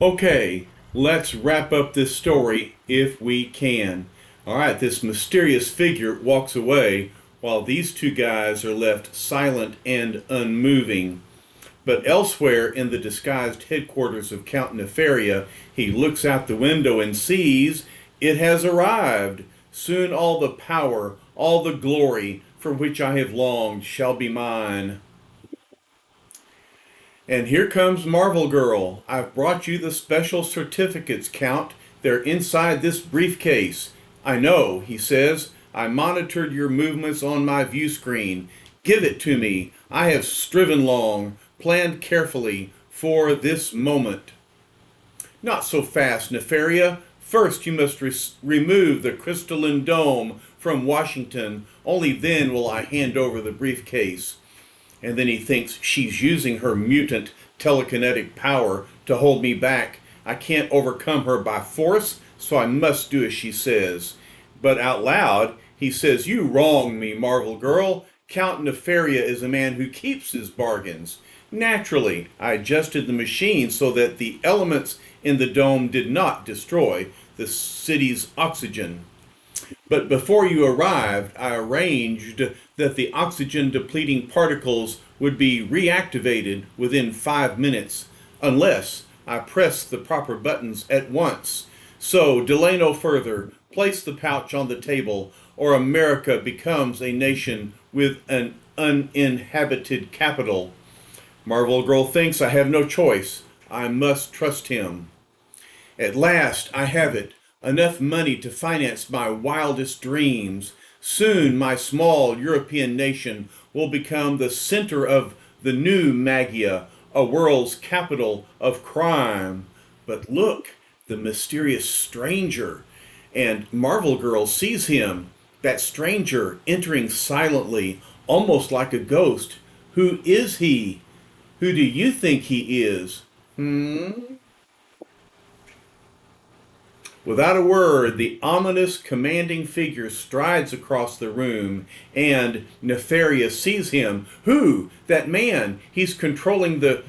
Okay, let's wrap up this story if we can. All right, this mysterious figure walks away while these two guys are left silent and unmoving. But elsewhere in the disguised headquarters of Count Nefaria, he looks out the window and sees it has arrived. Soon all the power, all the glory for which I have longed shall be mine. And here comes Marvel Girl. I've brought you the special certificates, Count. They're inside this briefcase. I know, he says. I monitored your movements on my view screen. Give it to me. I have striven long, planned carefully for this moment. Not so fast, Nefaria. First, you must remove the crystalline dome from Washington. Only then will I hand over the briefcase. And then he thinks she's using her mutant telekinetic power to hold me back. I can't overcome her by force, so I must do as she says. But out loud, he says, "You wrong me, Marvel Girl. Count Nefaria is a man who keeps his bargains. Naturally, I adjusted the machine so that the elements in the dome did not destroy the city's oxygen. But before you arrived, I arranged that the oxygen depleting particles would be reactivated within 5 minutes, unless I press the proper buttons at once. So delay no further. Place the pouch on the table, or America becomes a nation with an uninhabited capital." Marvel Girl thinks, I have no choice. I must trust him. At last, I have it. Enough money to finance my wildest dreams. Soon my small European nation will become the center of the new Magia, a world's capital of crime. But look, the mysterious stranger. And Marvel Girl sees him, that stranger entering silently, almost like a ghost. Who is he? Who do you think he is? Without a word, the ominous, commanding figure strides across the room, and Nefaria sees him. Who? That man. He's controlling the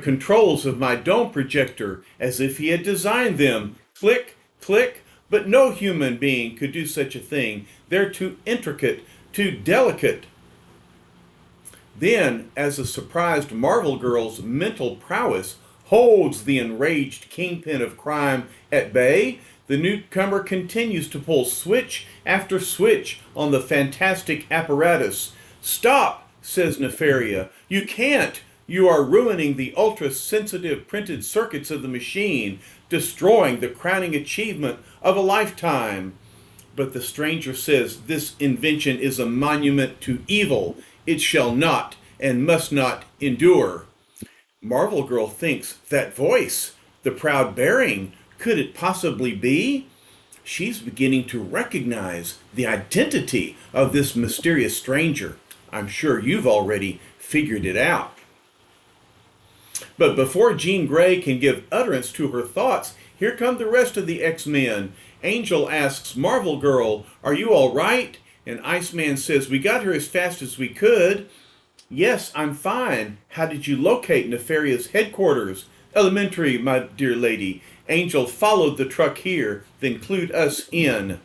controls of my dome projector, as if he had designed them. Click, click. But no human being could do such a thing. They're too intricate, too delicate. Then, as the surprised Marvel Girl's mental prowess holds the enraged kingpin of crime at bay, the newcomer continues to pull switch after switch on the fantastic apparatus. "Stop," says Nefaria. "You can't. You are ruining the ultra-sensitive printed circuits of the machine, destroying the crowning achievement of a lifetime." But the stranger says this invention is a monument to evil. It shall not and must not endure. Marvel Girl thinks, that voice, the proud bearing, could it possibly be? She's beginning to recognize the identity of this mysterious stranger. I'm sure you've already figured it out. But before Jean Grey can give utterance to her thoughts, here come the rest of the X-Men. Angel asks Marvel Girl, "Are you all right?" And Iceman says, "We got here as fast as we could." "Yes, I'm fine. How did you locate Nefaria's headquarters?" "Elementary, my dear lady. Angel followed the truck here, then clued us in."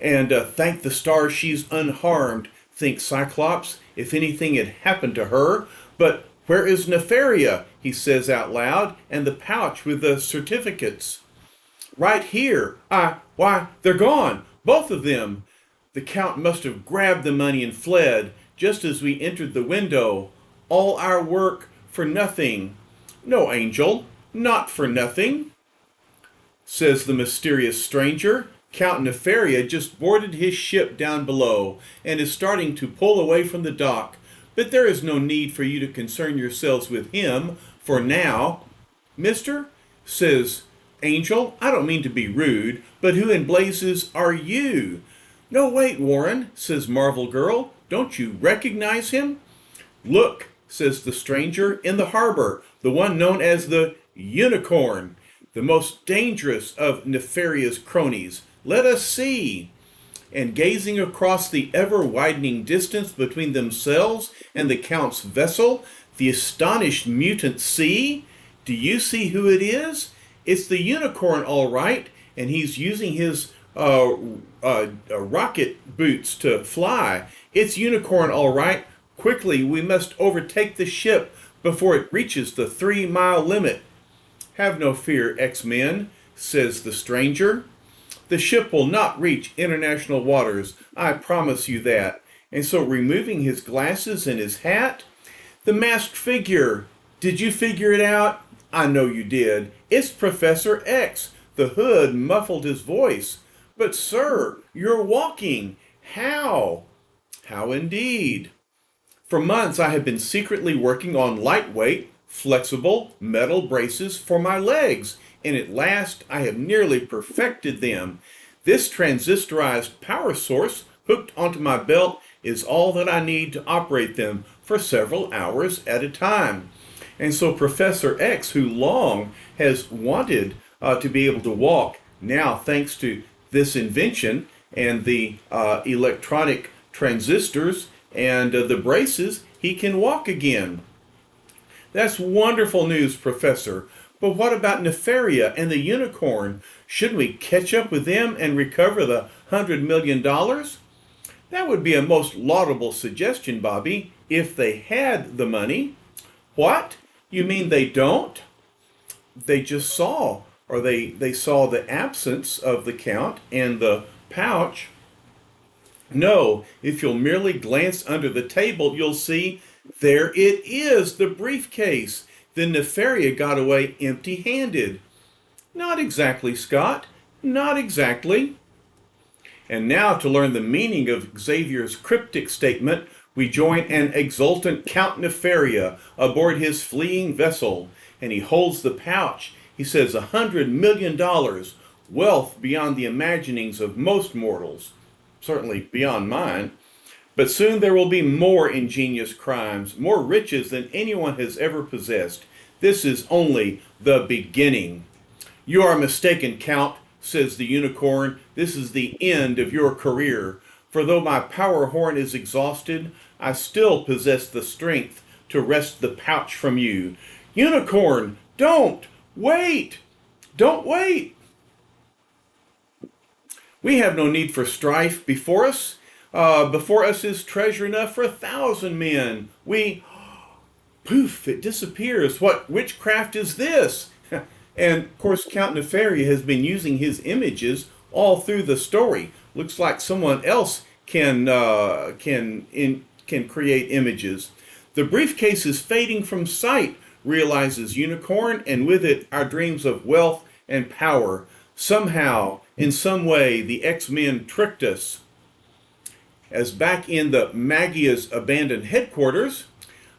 And thank the stars she's unharmed, thinks Cyclops, if anything had happened to her. But where is Nefaria? He says out loud, and the pouch with the certificates. "Right here. Why, they're gone. Both of them." The Count must have grabbed the money and fled, just as we entered the window. All our work for nothing. "No, Angel, not for nothing," says the mysterious stranger. "Count Nefaria just boarded his ship down below and is starting to pull away from the dock. But there is no need for you to concern yourselves with him for now." "Mister," says Angel, "I don't mean to be rude, but who in blazes are you?" "No, wait, Warren," says Marvel Girl. "Don't you recognize him?" "Look," says the stranger, "in the harbor, the one known as the Unicorn, the most dangerous of Nefaria's cronies. Let us see." And gazing across the ever-widening distance between themselves and the Count's vessel, the astonished mutants see. Do you see who it is? It's the unicorn, all right, and he's using his rocket boots to fly. It's unicorn, all right. Quickly, we must overtake the ship before it reaches the 3 mile limit. Have no fear, X-Men, says the stranger. The ship will not reach international waters, I promise you that. And so, removing his glasses and his hat, the masked figure. Did you figure it out? I know you did. It's Professor X. The hood muffled his voice. But, sir, you're walking. How? How indeed? For months, I have been secretly working on lightweight, flexible metal braces for my legs, and at last I have nearly perfected them. This transistorized power source hooked onto my belt is all that I need to operate them for several hours at a time. And so Professor X, who long has wanted to be able to walk, now thanks to this invention and the electronic transistors and the braces, he can walk again. That's wonderful news, Professor. But what about Nefaria and the unicorn? Shouldn't we catch up with them and recover the $100 million? That would be a most laudable suggestion, Bobby, if they had the money. What? You mean they don't? They just saw, or they saw the absence of the count and the pouch. No, if you'll merely glance under the table, you'll see there it is, the briefcase. Then Nefaria got away empty-handed. Not exactly, Scott. Not exactly. And now, to learn the meaning of Xavier's cryptic statement, we join an exultant Count Nefaria aboard his fleeing vessel. And he holds the pouch. He says $100 million, wealth beyond the imaginings of most mortals. Certainly beyond mine. But soon there will be more ingenious crimes, more riches than anyone has ever possessed. This is only the beginning. You are mistaken, Count, says the unicorn. This is the end of your career. For though my power horn is exhausted, I still possess the strength to wrest the pouch from you. Unicorn, don't! Wait! Don't wait! We have no need for strife before us. Before us is treasure enough for 1,000 men. Poof, it disappears. What witchcraft is this? And, of course, Count Nefaria has been using his images all through the story. Looks like someone else can create images. The briefcase is fading from sight, realizes Unicorn, and with it our dreams of wealth and power. Somehow, in some way, the X-Men tricked us. As back in the Magia's abandoned headquarters,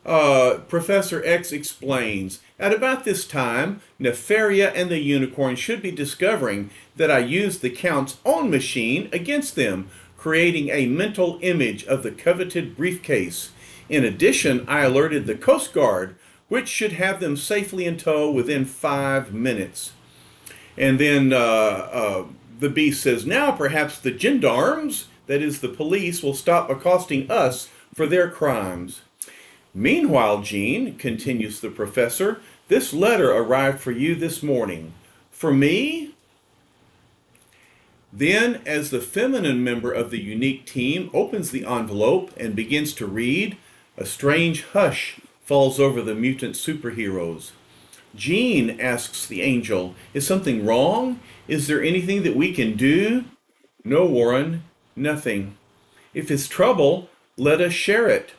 Professor X explains, at about this time, Nefaria and the unicorn should be discovering that I used the Count's own machine against them, creating a mental image of the coveted briefcase. In addition, I alerted the Coast Guard, which should have them safely in tow within 5 minutes. And then the beast says, now perhaps the gendarmes, that is the police, will stop accosting us for their crimes. Meanwhile, Jean, continues the professor, this letter arrived for you this morning. For me? Then, as the feminine member of the unique team opens the envelope and begins to read, a strange hush falls over the mutant superheroes. Jean, asks the angel, is something wrong? Is there anything that we can do? No, Warren, nothing. If it's trouble, let us share it.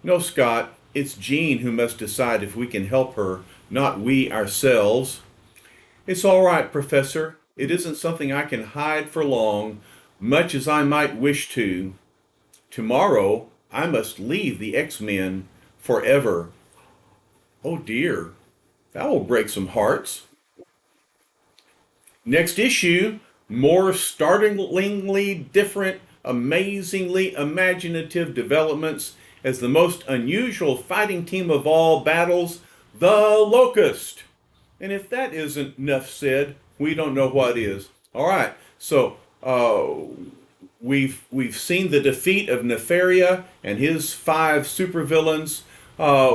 No, Scott, it's Jean who must decide if we can help her, not we ourselves. It's all right, Professor. It isn't something I can hide for long, much as I might wish to. Tomorrow, I must leave the X-Men forever. Oh dear, that will break some hearts. Next issue, more startlingly different, amazingly imaginative developments as the most unusual fighting team of all battles, the Locust. And if that isn't enough said, we don't know what is. All right, so we've seen the defeat of Nefaria and his 5 supervillains.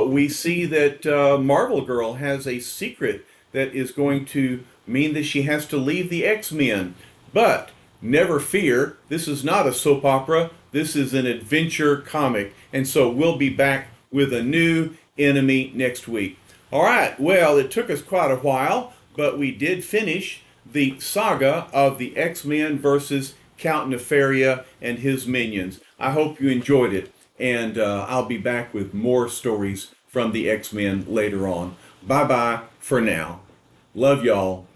We see that Marvel Girl has a secret that is going to mean that she has to leave the X-Men. But never fear, this is not a soap opera. This is an adventure comic. And so we'll be back with a new enemy next week. All right, well, it took us quite a while, but we did finish the saga of the X-Men versus Count Nefaria and his minions. I hope you enjoyed it, and I'll be back with more stories from the X-Men later on. Bye bye for now. Love y'all.